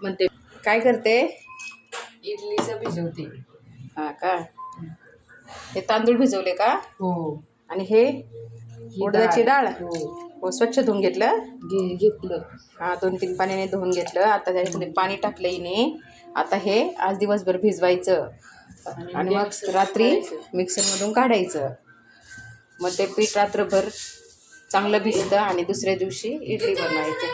म्हणते काय करते? इडलीचं भिजवते. हां का? हे तांदूळ भिजवले का? हो. आणि हे उडदाची डाळ? हो. हो, स्वच्छ धुवून घेतलं? घेतलं. हां, 2-3 पाण्याने धुवून घेतलं. आता त्याच्यामध्ये पाणी टाकलं हिने. आता हे आज दिवसभर भिजवायचं आणि मग रात्री मिक्सरमधून काढायचं. मग ते पीठ रात्रभर चांगलं भिजतं आणि दुसऱ्या दिवशी इडली बनवायची.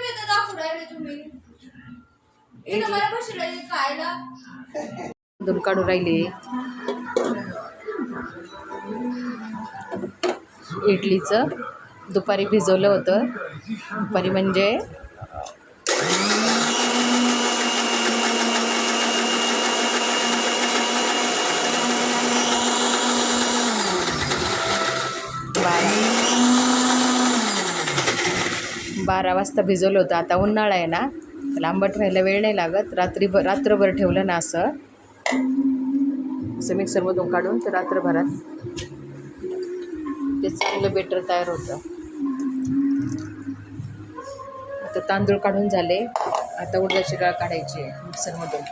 दूध काढून राहिली. इडलीचं दुपारी भिजवलं होतं. दुपारी म्हणजे बारा वाजता भिजवलं होतं. आता उन्हाळा आहे ना, त्याला आंबट व्हायला वेळ नाही लागत. रात्रभर ठेवलं ना असं मिक्सरमधून काढून तर रात्रभरात ते चांगलं बेटर तयार होतं. आता तांदूळ काढून झाले. आता उडदाची डाळ काढायची आहे मिक्सरमधून.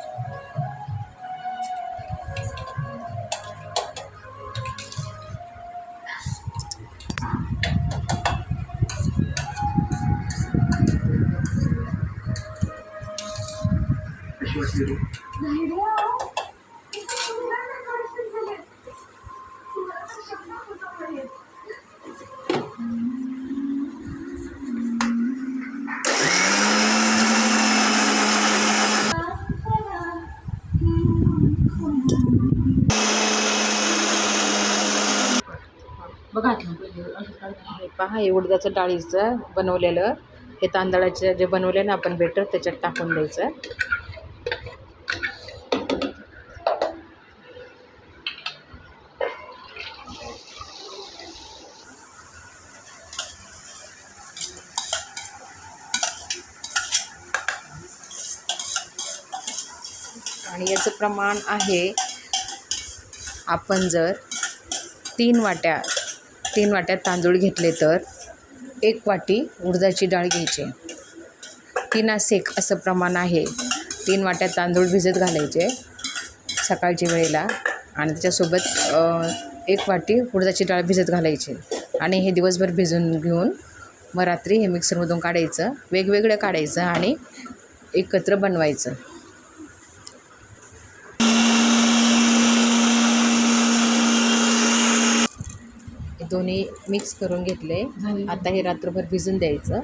बघा हे पहा, हे उडदाचं डाळीचं बनवलेलं हे तांदळाचं जे बनवले ना आपण बेटर त्याच्यात टाकून द्यायचं. आणि याचं प्रमाण आहे, आपण जर 3 वाट्या तांदूळ घेतले तर 1 वाटी उडदाची डाळ घ्यायची. 3 असं प्रमाण आहे. 3 वाट्या तांदूळ भिजत घालायचे सकाळच्या वेळेला आणि त्याच्यासोबत 1 वाटी उडदाची डाळ भिजत घालायची आणि हे दिवसभर भिजून घेऊन मग रात्री हे मिक्सरमधून काढायचं. वेगवेगळं काढायचं आणि एकत्र बनवायचं. दोन्ही मिक्स करून घेतले. आता हे रात्रभर भिजून द्यायचं.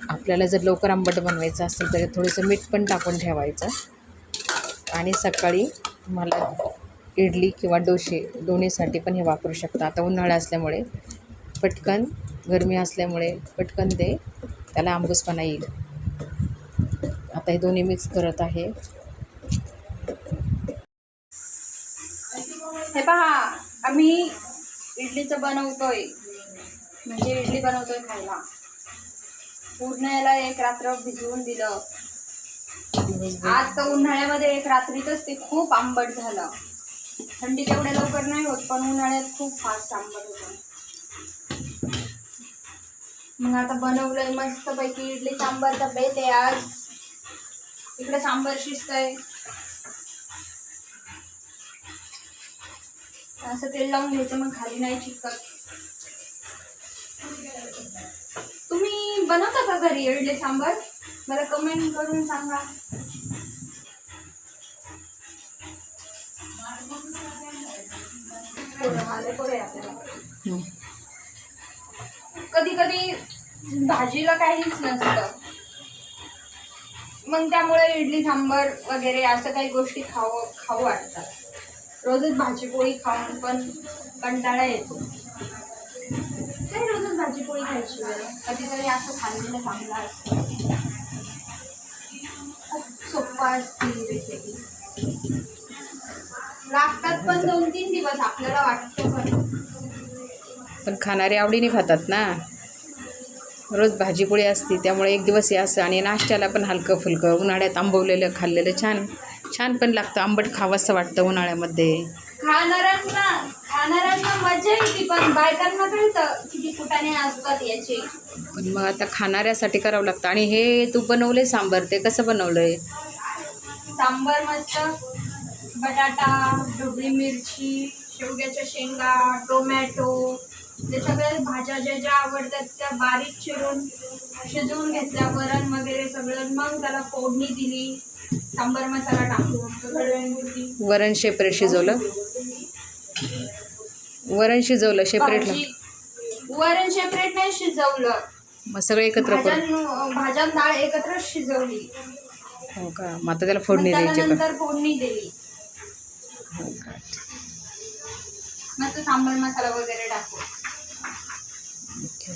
आपल्याला जर लवकर आंबट बनवायचं असेल तर थोडंसं मीठ पण टाकून ठेवायचं आणि सकाळी तुम्हाला इडली किंवा डोसे दोन्हीसाठी पण हे वापरू शकता. आता उन्हाळा असल्यामुळे पटकन, गरमी असल्यामुळे पटकन त्याला आंबूसपणा येईल. आता हे दोन्ही मिक्स करत आहे. हे पहा, आम्ही इडलीचं बनवतोय, म्हणजे इडली बनवतोय खायला. पूर्ण याला 1 रात्र भिजवून दिलं. आज तर उन्हाळ्यामध्ये 1 रात्रीतच ते खूप आंबट झालं. थंडीत एवढ्या लवकर नाही होत, पण उन्हाळ्यात खूप फास्ट आंबट होतं. मग आता बनवलंय मस्तपैकी इडली सांबारचा बेत आहे आज. इकडे सांबार शिजतंय. असं तेल लावून घ्यायचं, मग खाली नाही चिकटत. तुम्ही बनवता का घरी इडली सांबार? मला कमेंट करून सांगा. कधी कधी भाजीला काहीच नसतं, मग त्यामुळे इडली सांबार वगैरे असं काही गोष्टी खाऊ वाटतात. रोजच भाजीपोळी खाऊन पण कंटाळा येतो. काय रोजच भाजीपोळी खायची वेळ, कधीतरी असं खाल्लेलं चांगलं असतं. सोप्पा असते रेसिपी. लागतात पण 2-3 दिवस आपल्याला वाटतं, पण खाणारे आवडीने खातात ना. रोज भाजीपोळी असते त्यामुळे एक दिवस हे असं. आणि नाश्त्याला पण हलकं फुलकं उन्हाळ्यात आंबवलेलं खाल्लेलं छान पण लागतं. आंबट खावंसं वाटतं उन्हाळ्यामध्ये. खाणाऱ्यांना मजा येते, पण बायकांना कळतं किती कुटाणे असतात याचे. पण मग आता खाणाऱ्यासाठी करावं लागतं. आणि हे तू बनवले सांबार, ते कसं बनवलंय? सांबर मस्त बटाटा, ढोबळी मिरची, शेवग्याच्या शेंगा, टोमॅटो, ते सगळ्या भाज्या ज्या ज्या आवडतात त्या बारीक चिरून शिजवून घेतल्या, वरण वगैरे सगळं. मग त्याला फोडणी दिली, सांबर मसाला टाकून. वरण सेपरेट शिजवलं? वरण शिजवलं सेपरेटला? वरण सेपरेट नाही शिजवलं, मग सगळं एकत्र करून? भाज्या डाळ एकत्र शिजवली. हो का? मग आता त्याला फोडणी द्यायची का? नंतर फोडणी दिली, हो का? मस्त सांबर मसाला वगैरे टाकून. ओके.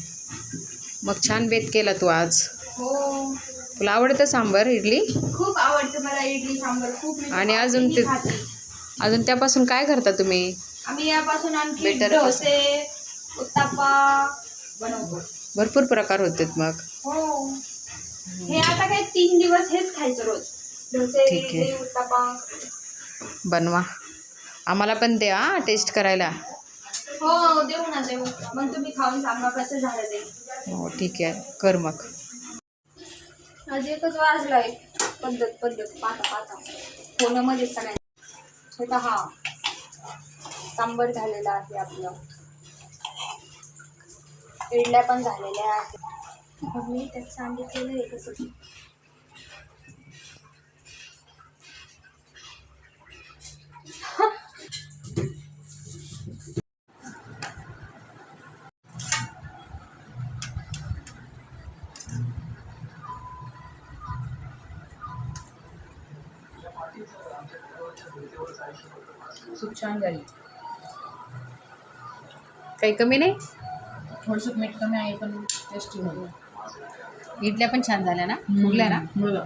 मग छान बेत केला तू आज. हो, तुला आवडतं सांबार इडली? खूप आवडतं मला इडली सांबर खूप. आणि अजून त्यापासून काय करता तुम्ही? आम्ही यापासून आणखी बेटर डोसे, उत्तप्पा बनवतो. भरपूर प्रकार होते मग. हो, हे आता काय 3 दिवस हेच खायचं रोज. डोसे, ठीक आहे. इडली, उत्तप्पा. बनवा, आम्हाला पण द्या टेस्ट करायला. हो, देऊ ना देऊ. मग तुम्ही खाऊन सांगा कसं झालं ते. हो ठीक आहे, कर मग. आज एकच वाजलाय. पद्धत पाता फोनमध्ये सगळ्यांना. हा सांबर झालेला आहे आपलं, इडल्या पण झालेल्या आहेत. मग मी त्यात सांगितलेलं आहे कसं. खूप छान झाली. काही कमी नाही? थोडंसं मीठ कमी आहे पण टेस्टी होतं. इडल्या पण छान झाल्या ना? फुगल्या ना? मुलं